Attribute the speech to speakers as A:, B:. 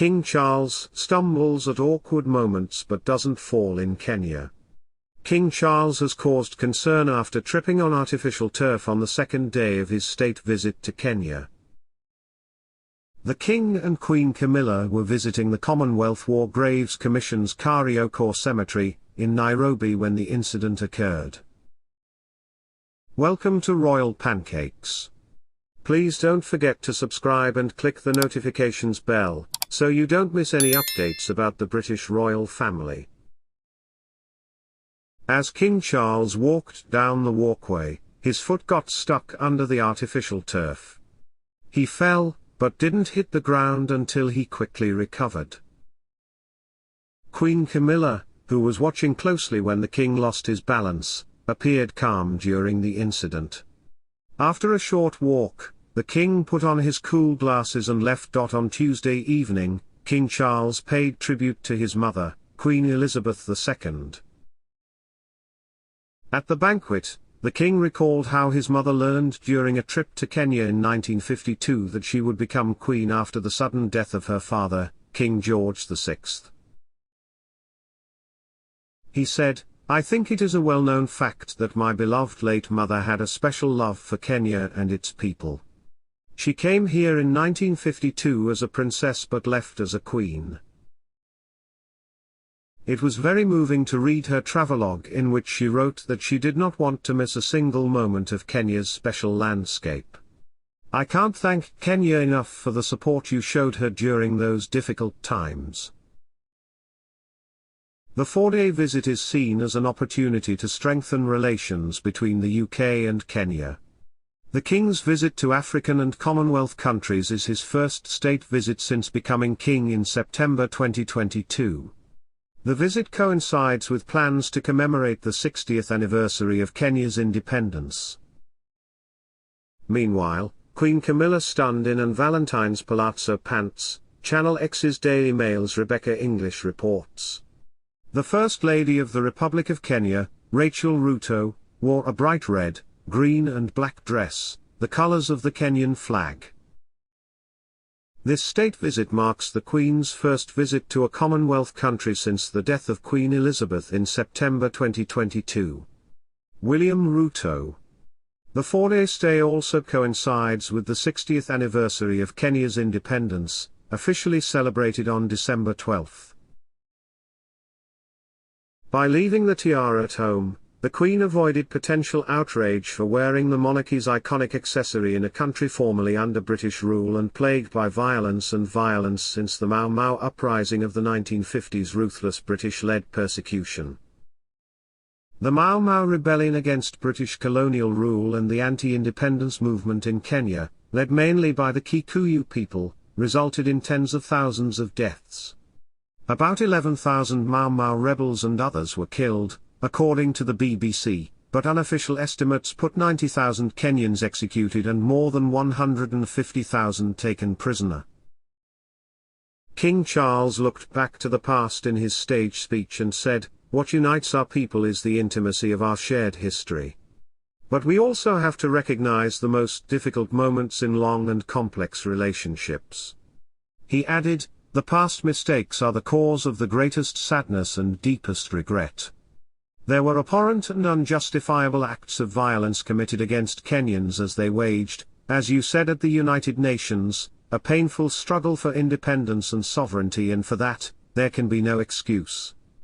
A: King Charles stumbles at awkward moments but doesn't fall in Kenya. King Charles has caused concern after tripping on artificial turf on the second day of his state visit to Kenya. The King and Queen Camilla were visiting the Commonwealth War Graves Commission's Kariokor cemetery, in Nairobi when the incident occurred. Welcome to Royal Pancakes. Please don't forget to subscribe and click the notifications bell, so you don't miss any updates about the British royal family. As King Charles walked down the walkway, his foot got stuck under the artificial turf. He fell, but didn't hit the ground until he quickly recovered. Queen Camilla, who was watching closely when the king lost his balance, appeared calm during the incident. After a short walk, the king put on his cool glasses and left. On Tuesday evening, King Charles paid tribute to his mother, Queen Elizabeth II. At the banquet, the king recalled how his mother learned during a trip to Kenya in 1952 that she would become queen after the sudden death of her father, King George VI. He said, "I think it is a well-known fact that my beloved late mother had a special love for Kenya and its people. She came here in 1952 as a princess but left as a queen." It was very moving to read her travelogue in which she wrote that she did not want to miss a single moment of Kenya's special landscape. "I can't thank Kenya enough for the support you showed her during those difficult times." The 4-day visit is seen as an opportunity to strengthen relations between the UK and Kenya. The King's visit to African and Commonwealth countries is his first state visit since becoming king in September 2022. The visit coincides with plans to commemorate the 60th anniversary of Kenya's independence. Meanwhile, Queen Camilla stunned in an Valentine's palazzo pants, Channel X's Daily Mail's Rebecca English reports. The First Lady of the Republic of Kenya, Rachel Ruto, wore a bright red, green and black dress, the colors of the Kenyan flag. This state visit marks the Queen's first visit to a Commonwealth country since the death of Queen Elizabeth in September 2022. William Ruto. The 4-day stay also coincides with the 60th anniversary of Kenya's independence, officially celebrated on December 12. By leaving the tiara at home, the Queen avoided potential outrage for wearing the monarchy's iconic accessory in a country formerly under British rule and plagued by violence since the Mau Mau uprising of the 1950s, ruthless British-led persecution. The Mau Mau rebellion against British colonial rule and the anti-independence movement in Kenya, led mainly by the Kikuyu people, resulted in tens of thousands of deaths. About 11,000 Mau Mau rebels and others were killed, according to the BBC, but unofficial estimates put 90,000 Kenyans executed and more than 150,000 taken prisoner. King Charles looked back to the past in his stage speech and said, "What unites our people is the intimacy of our shared history. But we also have to recognize the most difficult moments in long and complex relationships." He added, "The past mistakes are the cause of the greatest sadness and deepest regret. There were abhorrent and unjustifiable acts of violence committed against Kenyans as they waged, as you said at the United Nations, a painful struggle for independence and sovereignty, and for that, there can be no excuse."